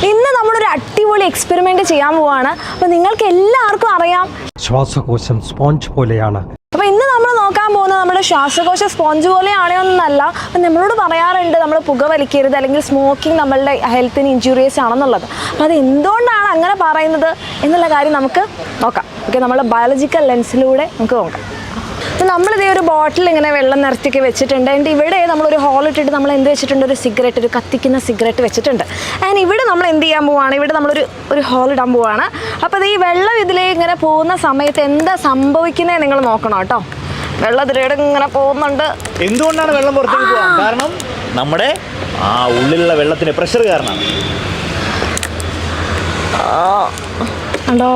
ഇന്ന് നമ്മളൊരു അടിപൊളി എക്സ്പെരിമെന്റ് ചെയ്യാൻ പോവാണ്. അപ്പോൾ നിങ്ങൾക്ക് എല്ലാവർക്കും അറിയാം ശ്വാസകോശം സ്പോഞ്ച് പോലെയാണ്. അപ്പോൾ ഇന്ന് നമ്മൾ നോക്കാൻ പോകുന്നത് നമ്മുടെ ശ്വാസകോശ സ്പോഞ്ച് പോലെയാണോ എന്നല്ല. അപ്പം നമ്മളോട് പറയാറുണ്ട് നമ്മൾ പുകവലിക്കരുത് അല്ലെങ്കിൽ സ്മോക്കിംഗ് നമ്മളുടെ ഹെൽത്തിന് ഇഞ്ചുറിയസ് ആണെന്നുള്ളത്. അപ്പോൾ അത് എന്തുകൊണ്ടാണ് അങ്ങനെ പറയുന്നത് എന്നുള്ള കാര്യം നമുക്ക് നോക്കാം. ഓക്കെ, നമ്മുടെ ബയോളജിക്കൽ ലെൻസിലൂടെ നമുക്ക് നോക്കാം. അപ്പോൾ നമ്മളിതേ ഒരു ബോട്ടിൽ ഇങ്ങനെ വെള്ളം നിറച്ചിയൊക്കെ വെച്ചിട്ടുണ്ട്. ആൻഡ് ഇവിടെ നമ്മളൊരു ഹോൾ ഇട്ടിട്ട് നമ്മൾ എന്ത് വെച്ചിട്ടുണ്ട്, ഒരു സിഗരറ്റ്, ഒരു കത്തിക്കുന്ന സിഗരറ്റ് വെച്ചിട്ടുണ്ട്. ആൻഡ് ഇവിടെ നമ്മൾ എന്ത് ചെയ്യാൻ പോവുകയാണ്, ഇവിടെ നമ്മളൊരു ഹോൾ ഇടാൻ പോവുകയാണ്. അപ്പോൾ ഈ വെള്ളം ഇതിലേക്ക് ഇങ്ങനെ പോകുന്ന സമയത്ത് എന്താ സംഭവിക്കുന്നത് നിങ്ങൾ നോക്കണം കേട്ടോ. വെള്ളം ഇതിലൂടെ ഇങ്ങനെ പോകുന്നുണ്ട്. എന്തുകൊണ്ടാണ് വെള്ളം പുറത്തേക്ക് പോകാൻ കാരണം? നമ്മുടെ ഉള്ളിലുള്ള വെള്ളത്തിന്റെ പ്രഷർ കാരണമാണ്. ഉണ്ടോ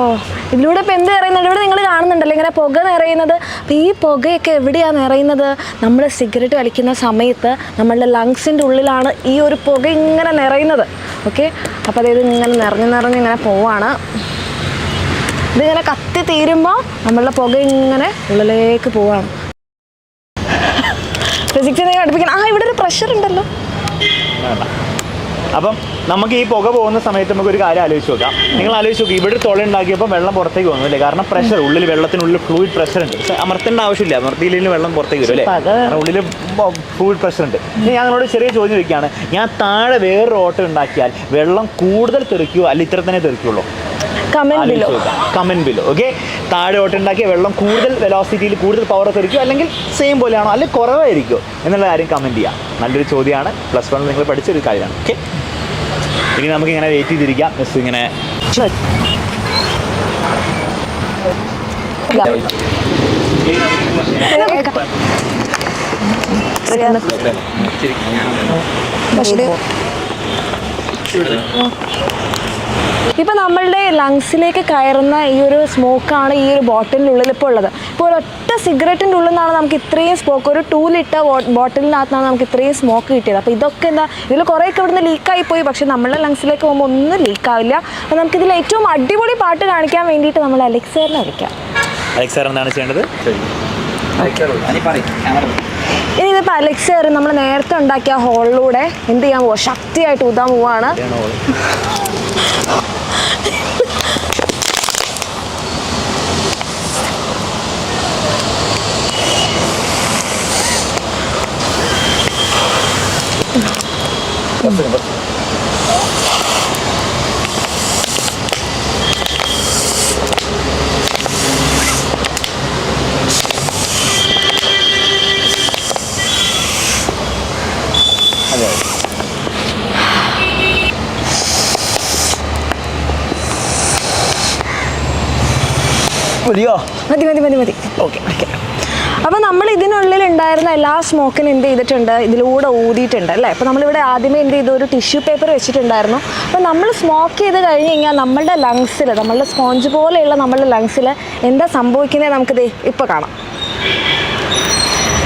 ഇതിലൂടെ ഇപ്പോൾ എന്ത് നിറയുന്നുണ്ട്, ഇവിടെ നിങ്ങൾ കാണുന്നുണ്ടല്ലോ ഇങ്ങനെ പുക നിറയുന്നത്. അപ്പോൾ ഈ പുകയൊക്കെ എവിടെയാണ് നിറയുന്നത്? നമ്മൾ സിഗരറ്റ് വലിക്കുന്ന സമയത്ത് നമ്മളുടെ ലങ്സിൻ്റെ ഉള്ളിലാണ് ഈ ഒരു പുക ഇങ്ങനെ നിറയുന്നത്. ഓക്കെ, അപ്പോൾ അതായത് ഇങ്ങനെ നിറഞ്ഞിങ്ങനെ പോവാണ്. ഇതിങ്ങനെ കത്തി തീരുമ്പോൾ നമ്മളുടെ പുക ഇങ്ങനെ ഉള്ളിലേക്ക് പോവാണ്. ഫിസിക്സിനെ പഠിപ്പിക്കണം. ഇവിടെ ഒരു പ്രഷർ ഉണ്ടല്ലോ. അപ്പം നമുക്ക് ഈ പുക പോകുന്ന സമയത്ത് നമുക്ക് ഒരു കാര്യം ആലോചിച്ച് നോക്കാം. നിങ്ങൾ ആലോചിച്ച് നോക്കി, ഇവിടെ തൊള ഉണ്ടാക്കിയപ്പോൾ വെള്ളം പുറത്തേക്ക് പോകുന്നു അല്ലേ? കാരണം പ്രഷർ, ഉള്ളിൽ വെള്ളത്തിനുള്ളിൽ ഫ്ലൂയിഡ് പ്രഷർ ഉണ്ട്. പക്ഷേ അമർത്തേണ്ട ആവശ്യമില്ല, അമർത്തിയില്ലെങ്കിൽ വെള്ളം പുറത്തേക്ക് വരും അല്ലേ? കാരണം ഉള്ളിൽ ഫ്ലൂയിഡ് പ്രഷർ ഉണ്ട്. ഇനി ഞാൻ നിങ്ങളോട് ചെറിയ ചോദ്യം ചോദിക്കുകയാണ്, ഞാൻ താഴെ വേറൊരു ഓട്ടം ഉണ്ടാക്കിയാൽ വെള്ളം കൂടുതൽ തെറിക്കുമോ അല്ല ഇത്ര തന്നെ തെറിക്കുള്ളൂ? Comment below. ഓക്കെ, താഴെ ഓട്ടം ഉണ്ടാക്കിയ വെള്ളം കൂടുതൽ വെലോസിറ്റിയിൽ കൂടുതൽ പവർ തെറിക്കുമോ അല്ലെങ്കിൽ സെയിം പോലെയാണോ അല്ലെങ്കിൽ കുറവായിരിക്കുമോ എന്നുള്ള കാര്യം കമന്റ് ചെയ്യാം. നല്ലൊരു ചോദ്യമാണ്. +1 നിങ്ങൾ പഠിച്ചൊരു കാര്യമാണ്. ഓക്കെ, ഇനി നമുക്ക് ഇങ്ങനെ വെയിറ്റ് ചെയ്തിരിക്കാം. മിസ് ഇങ്ങനെ ഇപ്പം നമ്മളുടെ ലങ്സിലേക്ക് കയറുന്ന ഈ ഒരു സ്മോക്കാണ് ഈ ഒരു ബോട്ടിലിനുള്ളിൽ ഇപ്പോൾ ഉള്ളത്. ഇപ്പോൾ ഒറ്റ സിഗരറ്റിൻ്റെ ഉള്ളിൽ നിന്നാണ് നമുക്ക് ഇത്രയും സ്മോക്ക്, ഒരു 2 ലിറ്റർ ബോട്ടിലിനകത്താണ് നമുക്ക് ഇത്രയും സ്മോക്ക് കിട്ടിയത്. അപ്പോൾ ഇതൊക്കെ എന്താ, ഇതിൽ കുറേയൊക്കെ ഇവിടുന്ന് ലീക്കായി പോയി. പക്ഷേ നമ്മളുടെ ലങ്സിലേക്ക് പോകുമ്പോൾ ഒന്നും ലീക്കാവില്ല. അപ്പോൾ നമുക്കിതിൽ ഏറ്റവും അടിപൊളി പാട്ട് കാണിക്കാൻ വേണ്ടിയിട്ട് നമ്മൾ അലക്സാറിനെ വിളിക്കാം. അലക്സാർ എന്താണ് ചെയ്യേണ്ടത്? ഇനി ഇതിപ്പോൾ അലക്സാർ നമ്മൾ നേരത്തെ ഉണ്ടാക്കിയ ഹോളിലൂടെ എന്ത് ചെയ്യാൻ പോവാ, ശക്തിയായിട്ട് ഊതാൻ പോവാണ്. മതി. ഓക്കെ, അപ്പോൾ നമ്മൾ ഇതിനുള്ളിൽ ഉണ്ടായിരുന്ന എല്ലാ സ്മോക്കിനും എന്ത് ചെയ്തിട്ടുണ്ട്, ഇതിലൂടെ ഊതിയിട്ടുണ്ട് അല്ലേ? അപ്പോൾ നമ്മളിവിടെ ആദ്യമേ എന്ത് ചെയ്തു, ഒരു ടിഷ്യൂ പേപ്പർ വെച്ചിട്ടുണ്ടായിരുന്നു. അപ്പോൾ നമ്മൾ സ്മോക്ക് ചെയ്ത് കഴിഞ്ഞ് കഴിഞ്ഞാൽ നമ്മളുടെ ലങ്സിൽ, നമ്മളുടെ സ്പോഞ്ച് പോലെയുള്ള നമ്മളുടെ ലങ്സിൽ എന്താ സംഭവിക്കുന്നത് നമുക്കിത് ഇപ്പോൾ കാണാം.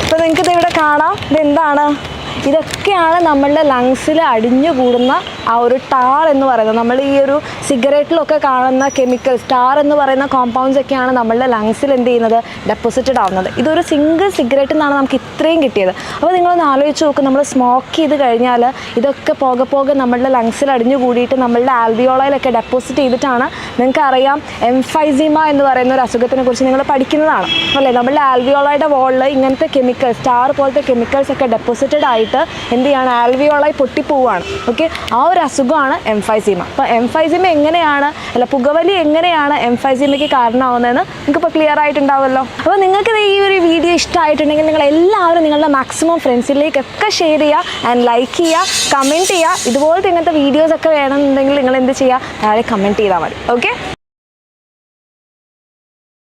അപ്പോൾ നിങ്ങൾക്കിത് ഇവിടെ കാണാം. ഇതെന്താണ്? ഇതൊക്കെയാണ് നമ്മളുടെ ലങ്സിൽ അടിഞ്ഞുകൂടുന്ന ആ ഒരു ടാർ എന്ന് പറയുന്നത്. നമ്മൾ ഈ ഒരു സിഗരറ്റിലൊക്കെ കാണുന്ന കെമിക്കൽസ്, ടാർ എന്ന് പറയുന്ന കോമ്പൗണ്ട്സ് ഒക്കെയാണ് നമ്മളുടെ ലങ്സിൽ എന്ത് ചെയ്യുന്നത്, ഡെപ്പോസിറ്റഡ് ആവുന്നത്. ഇതൊരു സിംഗിൾ സിഗരറ്റിൽ നിന്നാണ് നമുക്ക് ഇത്രയും കിട്ടിയത്. അപ്പോൾ നിങ്ങളൊന്ന് ആലോചിച്ച് നോക്കും, നമ്മൾ സ്മോക്ക് ചെയ്ത് കഴിഞ്ഞാൽ ഇതൊക്കെ പോകെ നമ്മളുടെ ലങ്സിൽ അടിഞ്ഞു കൂടിയിട്ട് നമ്മളുടെ ആൽവിയോളയിലൊക്കെ ഡെപ്പോസിറ്റ് ചെയ്തിട്ടാണ്. നിങ്ങൾക്കറിയാം എംഫൈസീമ എന്ന് പറയുന്ന ഒരു അസുഖത്തിനെ കുറിച്ച് നിങ്ങൾ പഠിക്കുന്നതാണ് അല്ലേ? നമ്മളുടെ ആൽവിയോളയുടെ വോളിൽ ഇങ്ങനത്തെ കെമിക്കൽസ്, ടാർ പോലത്തെ കെമിക്കൽസ് ഒക്കെ ഡെപ്പോസിറ്റഡ് ആയിട്ട് എന്ത് ചെയ്യാണ്, ആൽവിയോളായി പൊട്ടിപ്പോവാണ്. ഓക്കെ, ആ ഒരു അസുഖമാണ് എംഫൈസീമ. അപ്പോൾ എംഫൈസീമ എങ്ങനെയാണ്, അല്ല പുകവലി എങ്ങനെയാണ് എംഫൈസീമയ്ക്ക് കാരണമാവുന്നതെന്ന് നിങ്ങൾക്കിപ്പോൾ ക്ലിയർ ആയിട്ടുണ്ടാവുമല്ലോ. അപ്പോൾ നിങ്ങൾക്ക് ഈ ഒരു വീഡിയോ ഇഷ്ടമായിട്ടുണ്ടെങ്കിൽ നിങ്ങൾ എല്ലാവരും നിങ്ങളുടെ മാക്സിമം ഫ്രണ്ട്സിലേക്കൊക്കെ ഷെയർ ചെയ്യുക ആൻഡ് ലൈക്ക് ചെയ്യുക, കമൻറ്റ് ചെയ്യുക. ഇതുപോലത്തെ ഇങ്ങനത്തെ വീഡിയോസൊക്കെ വേണമെന്നുണ്ടെങ്കിൽ നിങ്ങൾ എന്ത് ചെയ്യുക, താഴെ കമൻറ്റ് ചെയ്താൽ മതി. ഓക്കെ.